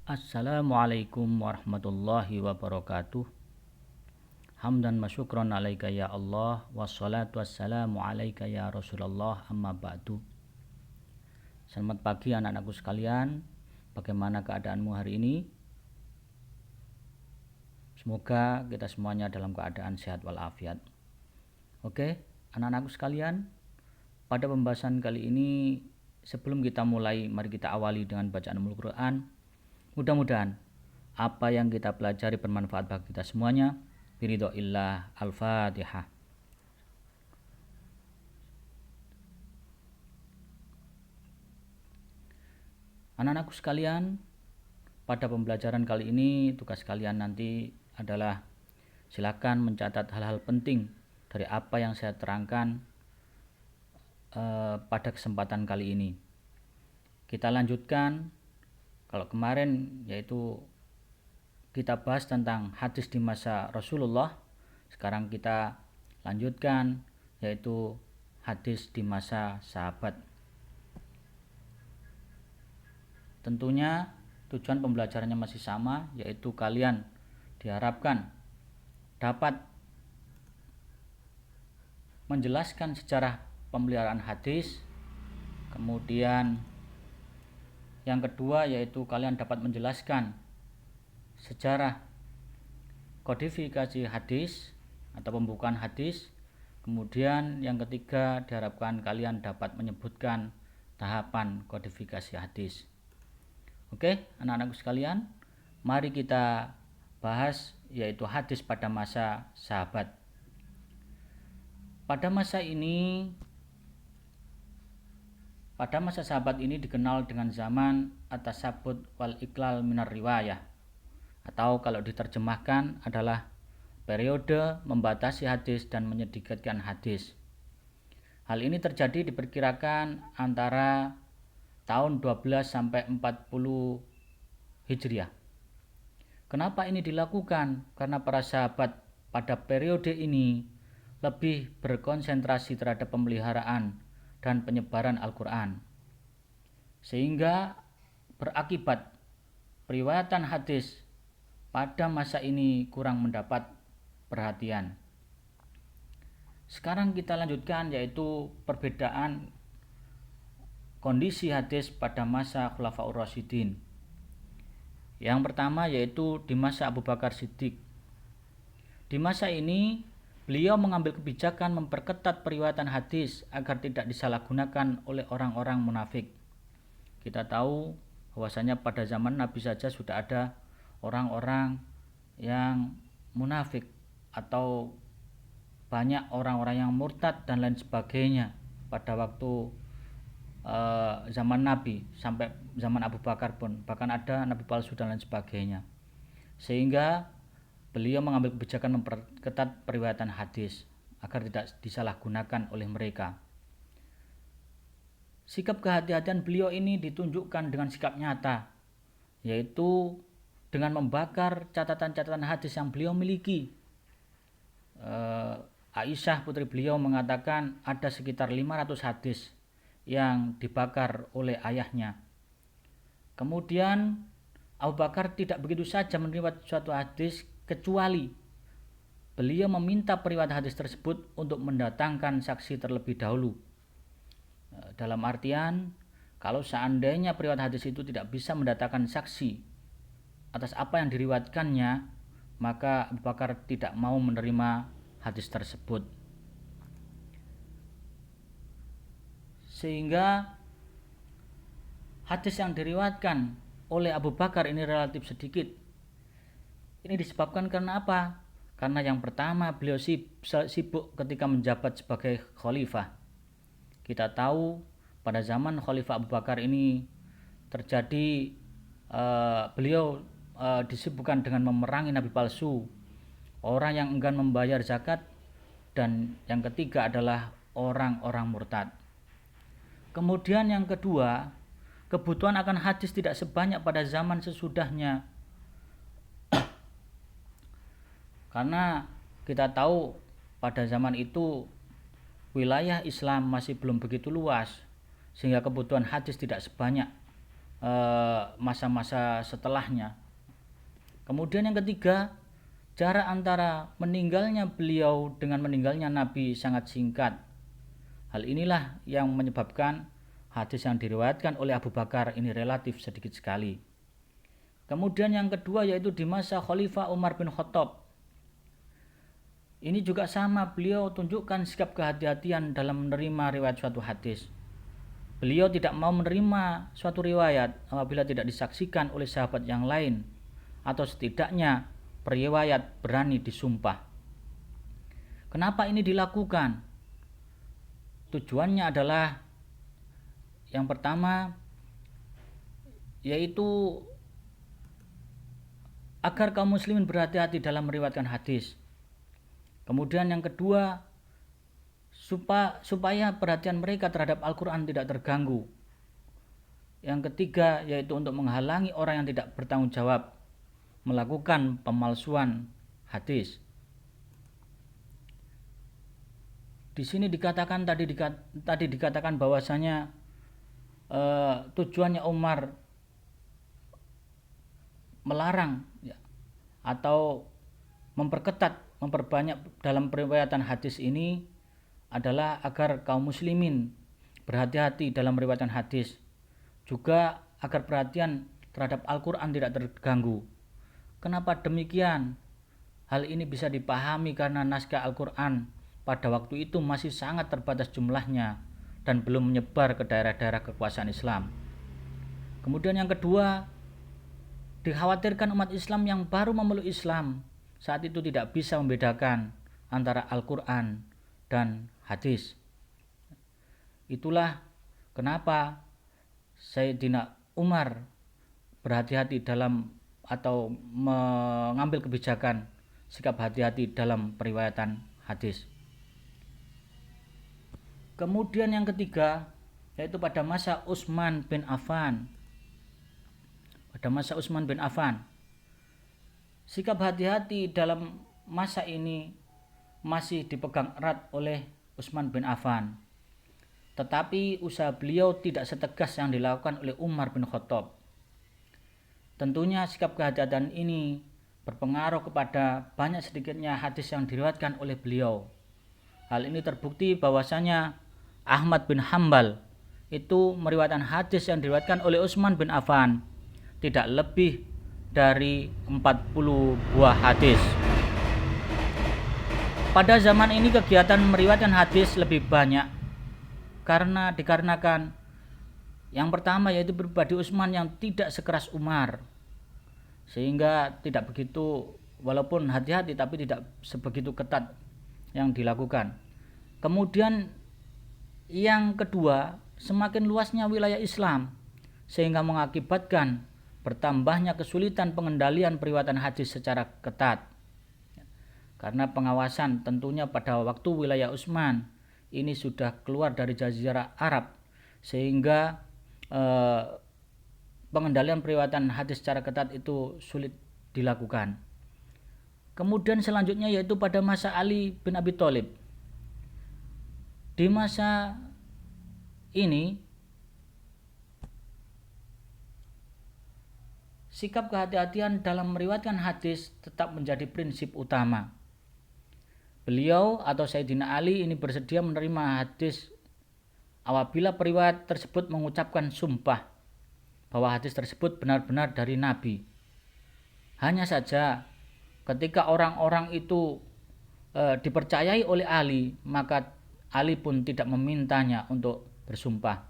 Assalamualaikum warahmatullahi wabarakatuh. Hamdan masyukron alaika ya Allah, wassalatu wassalamu alaika ya Rasulullah, amma ba'du. Selamat pagi anak-anakku sekalian. Bagaimana keadaanmu hari ini? Semoga kita semuanya dalam keadaan sehat walafiat. Oke, anak-anakku sekalian, pada pembahasan kali ini sebelum kita mulai, mari kita awali dengan bacaan Al-Quran. Mudah-mudahan apa yang kita pelajari bermanfaat bagi kita semuanya. Biridhoillah. Al-Fatihah. Anak-anakku sekalian, pada pembelajaran kali ini tugas kalian nanti adalah silakan mencatat hal-hal penting dari apa yang saya terangkan pada kesempatan kali ini. Kita lanjutkan. Kalau kemarin yaitu kita bahas tentang hadis di masa Rasulullah, sekarang kita lanjutkan yaitu hadis di masa sahabat. Tentunya tujuan pembelajarannya masih sama, yaitu kalian diharapkan dapat menjelaskan sejarah pemeliharaan hadis. Kemudian yang kedua yaitu kalian dapat menjelaskan sejarah kodifikasi hadis atau pembukaan hadis. Kemudian yang ketiga diharapkan kalian dapat menyebutkan tahapan kodifikasi hadis. Oke, anak-anakku sekalian, mari kita bahas yaitu hadis pada masa sahabat. Pada masa sahabat ini dikenal dengan zaman at-tasabbut wal iklal minar riwayah, atau kalau diterjemahkan adalah periode membatasi hadis dan menyedikitkan hadis. Hal ini terjadi diperkirakan antara tahun 12 sampai 40 Hijriah. Kenapa ini dilakukan? Karena para sahabat pada periode ini lebih berkonsentrasi terhadap pemeliharaan dan penyebaran Al-Quran, sehingga berakibat periwayatan hadis pada masa ini kurang mendapat perhatian. Sekarang kita lanjutkan yaitu perbedaan kondisi hadis pada masa Khulafaur Rasyidin. Yang pertama yaitu di masa Abu Bakar Siddiq. Di masa ini beliau mengambil kebijakan memperketat periwayatan hadis agar tidak disalahgunakan oleh orang-orang munafik. Kita tahu bahwasanya pada zaman Nabi saja sudah ada orang-orang yang munafik atau banyak orang-orang yang murtad dan lain sebagainya pada waktu zaman Nabi sampai zaman Abu Bakar pun, bahkan ada Nabi palsu dan lain sebagainya. Sehingga beliau mengambil kebijakan memperketat periwayatan hadis agar tidak disalahgunakan oleh mereka. Sikap kehati-hatian beliau ini ditunjukkan dengan sikap nyata, yaitu dengan membakar catatan-catatan hadis yang beliau miliki. Aisyah putri beliau mengatakan ada sekitar 500 hadis yang dibakar oleh ayahnya. Kemudian Abu Bakar tidak begitu saja menerima suatu hadis, kecuali beliau meminta periwayat hadis tersebut untuk mendatangkan saksi terlebih dahulu. Dalam artian, kalau seandainya periwayat hadis itu tidak bisa mendatangkan saksi atas apa yang diriwayatkannya, maka Abu Bakar tidak mau menerima hadis tersebut. Sehingga hadis yang diriwayatkan oleh Abu Bakar ini relatif sedikit. Ini disebabkan karena apa? Karena yang pertama beliau sibuk ketika menjabat sebagai khalifah. Kita tahu pada zaman Khalifah Abu Bakar ini terjadi beliau disibukkan dengan memerangi nabi palsu, orang yang enggan membayar zakat, dan yang ketiga adalah orang-orang murtad. Kemudian yang kedua, kebutuhan akan hadis tidak sebanyak pada zaman sesudahnya. Karena kita tahu pada zaman itu wilayah Islam masih belum begitu luas, sehingga kebutuhan hadis tidak sebanyak masa-masa setelahnya. Kemudian yang ketiga, jarak antara meninggalnya beliau dengan meninggalnya Nabi sangat singkat. Hal inilah yang menyebabkan hadis yang diriwayatkan oleh Abu Bakar ini relatif sedikit sekali. Kemudian yang kedua yaitu di masa Khalifah Umar bin Khattab. Ini juga sama, beliau tunjukkan sikap kehati-hatian dalam menerima riwayat suatu hadis. Beliau tidak mau menerima suatu riwayat apabila tidak disaksikan oleh sahabat yang lain, atau setidaknya periwayat berani disumpah. Kenapa ini dilakukan? Tujuannya adalah yang pertama yaitu agar kaum muslimin berhati-hati dalam meriwayatkan hadis. Kemudian yang kedua, supaya perhatian mereka terhadap Al-Quran tidak terganggu. Yang ketiga yaitu untuk menghalangi orang yang tidak bertanggung jawab melakukan pemalsuan hadis. Di sini dikatakan tadi dikatakan bahwasanya tujuannya Umar melarang ya, atau memperbanyak dalam periwayatan hadis ini adalah agar kaum muslimin berhati-hati dalam meriwayatkan hadis, juga agar perhatian terhadap Al-Quran tidak terganggu. Kenapa demikian? Hal ini bisa dipahami karena naskah Al-Quran pada waktu itu masih sangat terbatas jumlahnya dan belum menyebar ke daerah-daerah kekuasaan Islam. Kemudian yang kedua, dikhawatirkan umat Islam yang baru memeluk Islam saat itu tidak bisa membedakan antara Al-Quran dan hadis. Itulah kenapa Sayyidina Umar berhati-hati dalam atau mengambil kebijakan sikap hati-hati dalam periwayatan hadis. Kemudian yang ketiga yaitu pada masa Utsman bin Affan. Pada masa Utsman bin Affan, sikap hati-hati dalam masa ini masih dipegang erat oleh Utsman bin Affan. Tetapi usaha beliau tidak setegas yang dilakukan oleh Umar bin Khattab. Tentunya sikap kehati-hatian ini berpengaruh kepada banyak sedikitnya hadis yang diriwayatkan oleh beliau. Hal ini terbukti bahwasanya Ahmad bin Hambal itu meriwayatkan hadis yang diriwayatkan oleh Utsman bin Affan tidak lebih dari 40 buah hadis. Pada zaman ini kegiatan meriwayatkan hadis lebih banyak dikarenakan yang pertama yaitu pribadi Utsman yang tidak sekeras Umar, sehingga tidak begitu, walaupun hati-hati tapi tidak sebegitu ketat yang dilakukan. Kemudian yang kedua, semakin luasnya wilayah Islam sehingga mengakibatkan bertambahnya kesulitan pengendalian periwayatan hadis secara ketat. Karena pengawasan tentunya pada waktu wilayah Utsman ini sudah keluar dari Jazirah Arab, sehingga pengendalian periwayatan hadis secara ketat itu sulit dilakukan. Kemudian selanjutnya yaitu pada masa Ali bin Abi Thalib. Di masa ini sikap kehati-hatian dalam meriwayatkan hadis tetap menjadi prinsip utama. Beliau atau Sayyidina Ali ini bersedia menerima hadis apabila periwayat tersebut mengucapkan sumpah bahwa hadis tersebut benar-benar dari Nabi. Hanya saja ketika orang-orang itu dipercayai oleh Ali, maka Ali pun tidak memintanya untuk bersumpah.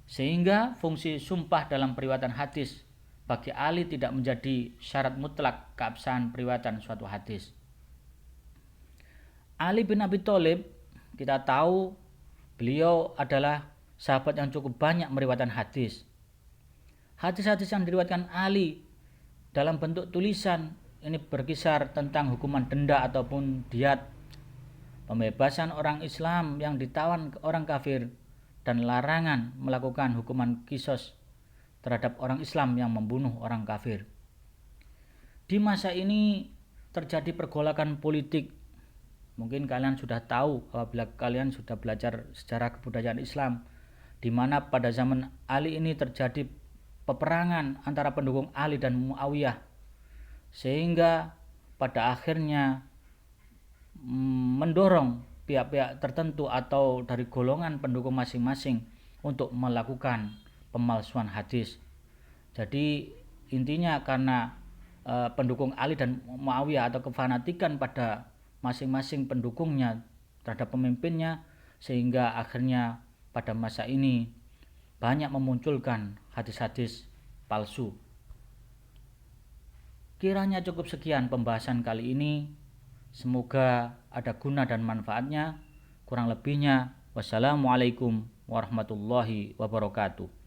Sehingga fungsi sumpah dalam periwayatan hadis bagi Ali tidak menjadi syarat mutlak keabsahan periwayatan suatu hadis. Ali bin Abi Thalib, kita tahu beliau adalah sahabat yang cukup banyak meriwayatkan hadis. Hadis-hadis yang diriwayatkan Ali dalam bentuk tulisan ini berkisar tentang hukuman denda ataupun diat, pembebasan orang Islam yang ditawan orang kafir, dan larangan melakukan hukuman qisas terhadap orang Islam yang membunuh orang kafir. Di masa ini terjadi pergolakan politik. Mungkin kalian sudah tahu apabila kalian sudah belajar sejarah kebudayaan Islam, di mana pada zaman Ali ini terjadi peperangan antara pendukung Ali dan Muawiyah, sehingga pada akhirnya mendorong pihak-pihak tertentu atau dari golongan pendukung masing-masing untuk melakukan pemalsuan hadis. Jadi intinya karena pendukung Ali dan Muawiyah atau kefanatikan pada masing-masing pendukungnya terhadap pemimpinnya, sehingga akhirnya pada masa ini banyak memunculkan hadis-hadis palsu. Kiranya cukup sekian pembahasan kali ini. Semoga ada guna dan manfaatnya. Kurang lebihnya, wassalamualaikum warahmatullahi wabarakatuh.